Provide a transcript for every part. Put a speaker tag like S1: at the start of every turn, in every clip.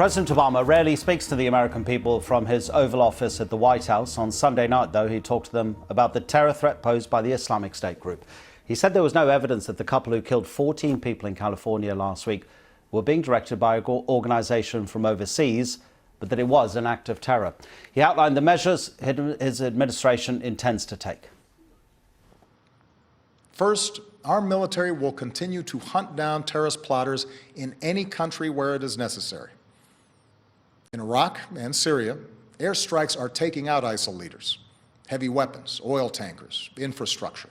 S1: President Obama rarely speaks to the American people from his Oval Office at the White House. On Sunday night, though, he talked to them about the terror threat posed by the Islamic State group. He said there was no evidence that the couple who killed 14 people in California last week were being directed by an organization from overseas, but that it was an act of terror. He outlined the measures his administration intends to take.
S2: First, our military will continue to hunt down terrorist plotters in any country where it is necessary. In Iraq and Syria, airstrikes are taking out ISIL leaders, heavy weapons, oil tankers, infrastructure.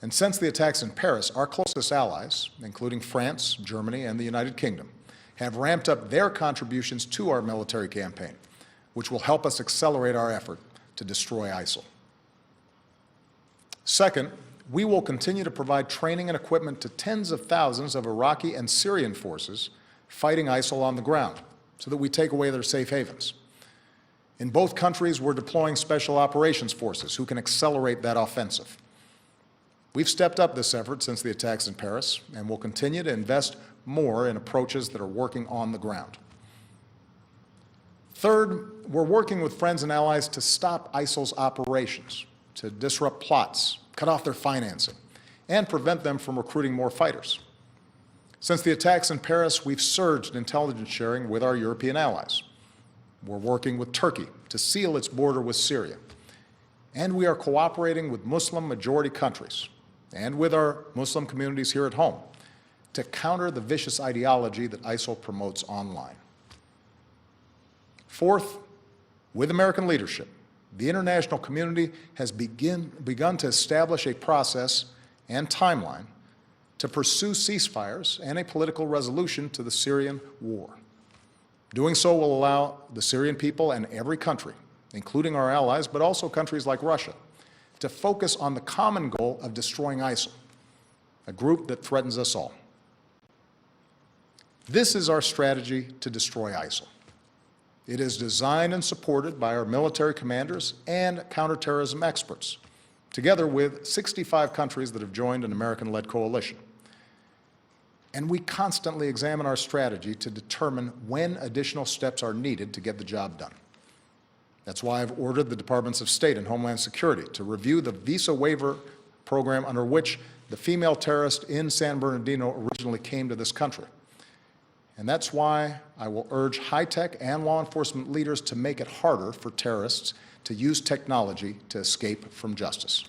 S2: And since the attacks in Paris, our closest allies, including France, Germany, and the United Kingdom, have ramped up their contributions to our military campaign, which will help us accelerate our effort to destroy ISIL. Second, we will continue to provide training and equipment to tens of thousands of Iraqi and Syrian forces fighting ISIL on the ground, so that we take away their safe havens. In both countries, we're deploying special operations forces who can accelerate that offensive. We've stepped up this effort since the attacks in Paris, and will continue to invest more in approaches that are working on the ground. Third, we're working with friends and allies to stop ISIL's operations, to disrupt plots, cut off their financing, and prevent them from recruiting more fighters. Since the attacks in Paris, we've surged intelligence sharing with our European allies. We're working with Turkey to seal its border with Syria. And we are cooperating with Muslim-majority countries and with our Muslim communities here at home to counter the vicious ideology that ISIL promotes online. Fourth, with American leadership, the international community has begun to establish a process and timeline to pursue ceasefires and a political resolution to the Syrian war. Doing so will allow the Syrian people and every country, including our allies, but also countries like Russia, to focus on the common goal of destroying ISIL, a group that threatens us all. This is our strategy to destroy ISIL. It is designed and supported by our military commanders and counterterrorism experts, together with 65 countries that have joined an American-led coalition. And we constantly examine our strategy to determine when additional steps are needed to get the job done. That's why I've ordered the Departments of State and Homeland Security to review the visa waiver program under which the female terrorist in San Bernardino originally came to this country. And that's why I will urge high-tech and law enforcement leaders to make it harder for terrorists to use technology to escape from justice.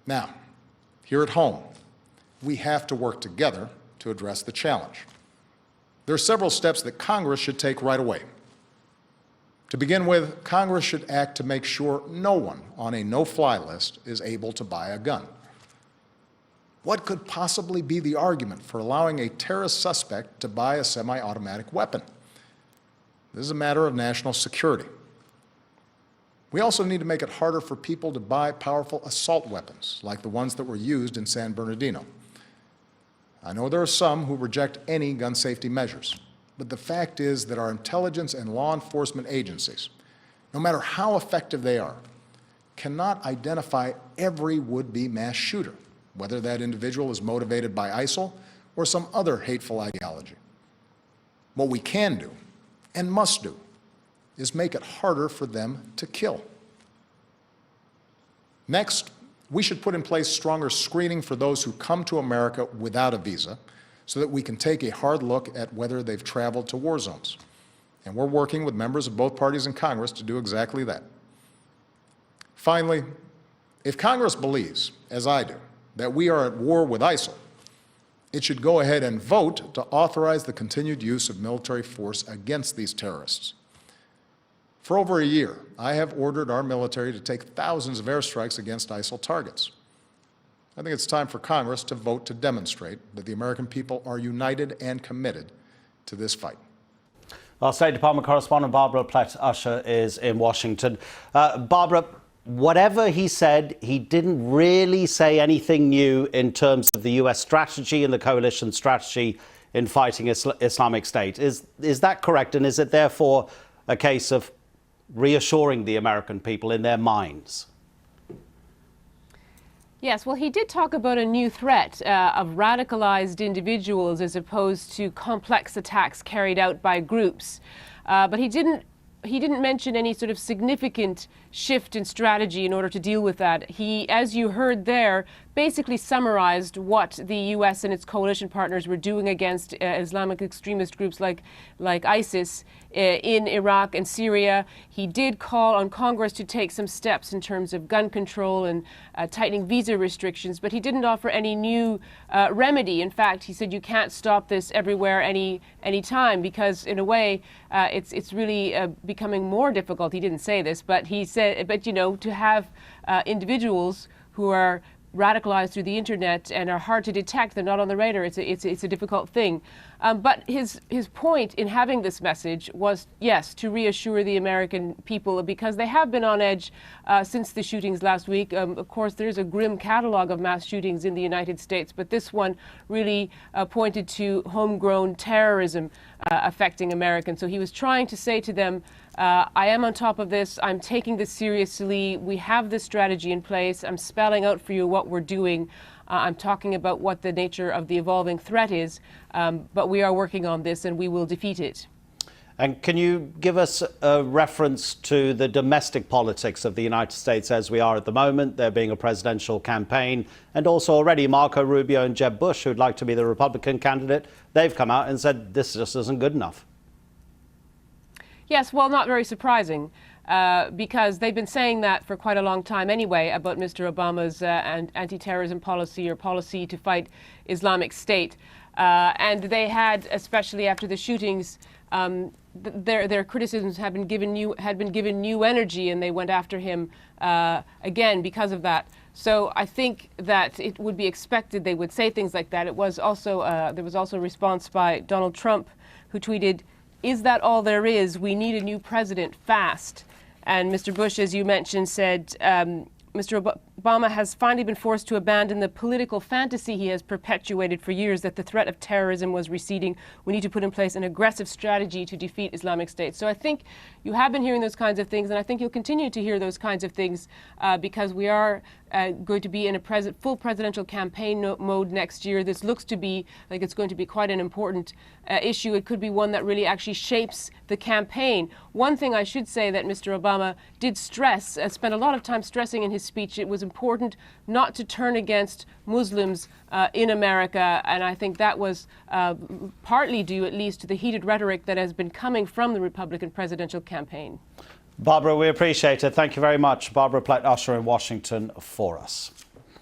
S2: Now, here at home, we have to work together to address the challenge. There are several steps that Congress should take right away. To begin with, Congress should act to make sure no one on a no-fly list is able to buy a gun. What could possibly be the argument for allowing a terrorist suspect to buy a semi-automatic weapon? This is a matter of national security. We also need to make it harder for people to buy powerful assault weapons, like the ones that were used in San Bernardino. I know there are some who reject any gun safety measures, but the fact is that our intelligence and law enforcement agencies, no matter how effective they are, cannot identify every would-be mass shooter, whether that individual is motivated by ISIL or some other hateful ideology. What we can do, and must do, is make it harder for them to kill. Next, we should put in place stronger screening for those who come to America without a visa, so that we can take a hard look at whether they've traveled to war zones. And we're working with members of both parties in Congress to do exactly that. Finally, if Congress believes, as I do, that we are at war with ISIL, it should go ahead and vote to authorize the continued use of military force against these terrorists. For over a year, I have ordered our military to take thousands of airstrikes against ISIL targets. I think it's time for Congress to vote to demonstrate that the American people are united and committed to this fight.
S1: Our State Department correspondent Barbara Plett Usher is in Washington. Barbara, whatever he said, he didn't really say anything new in terms of the US strategy and the coalition strategy in fighting Islamic State. Is that correct? And is it therefore a case of reassuring the American people in their minds?
S3: Yes, well, he did talk about a new threat of radicalized individuals as opposed to complex attacks carried out by groups. But he didn't mention any sort of significant shift in strategy in order to deal with that. He, as you heard there, basically summarized what the U.S. and its coalition partners were doing against Islamic extremist groups like ISIS in Iraq and Syria. He did call on Congress to take some steps in terms of gun control and tightening visa restrictions, but he didn't offer any new remedy. In fact, he said you can't stop this everywhere any time because, in a way, it's really becoming more difficult. He didn't say this, but he said, but you know, to have individuals who are radicalized through the internet and are hard to detect, they're not on the radar, it's a difficult thing. But his point in having this message was, yes, to reassure the American people because they have been on edge since the shootings last week. Of course, there's a grim catalog of mass shootings in the United States, but this one really pointed to homegrown terrorism affecting Americans. So he was trying to say to them, I am on top of this. I'm taking this seriously. We have this strategy in place. I'm spelling out for you what we're doing. I'm talking about what the nature of the evolving threat is, but we are working on this and we will defeat it.
S1: And can you give us a reference to the domestic politics of the United States as we are at the moment, there being a presidential campaign, and also already Marco Rubio and Jeb Bush, who'd like to be the Republican candidate, they've come out and said this just isn't good enough.
S3: Yes, well, not very surprising, because they've been saying that for quite a long time anyway about Mr. Obama's anti-terrorism policy or policy to fight Islamic State. And they had, especially after the shootings, their criticisms had been given new energy, and they went after him again because of that. So I think that it would be expected they would say things like that. It was also there was also a response by Donald Trump, who tweeted, "Is that all there is? We need a new president fast." And Mr. Bush, as you mentioned, said, Mr. Obama has finally been forced to abandon the political fantasy he has perpetuated for years that the threat of terrorism was receding. We need to put in place an aggressive strategy to defeat Islamic State. So I think you have been hearing those kinds of things, and I think you'll continue to hear those kinds of things because we are going to be in a full presidential campaign mode next year. This looks to be like it's going to be quite an important issue. It could be one that really actually shapes the campaign. One thing I should say that Mr. Obama did stress, spent a lot of time stressing in his speech, it was important not to turn against Muslims in America, and I think that was partly due, at least, to the heated rhetoric that has been coming from the Republican presidential campaign.
S1: Barbara, we appreciate it. Thank you very much. Barbara Plett, usher in Washington for us.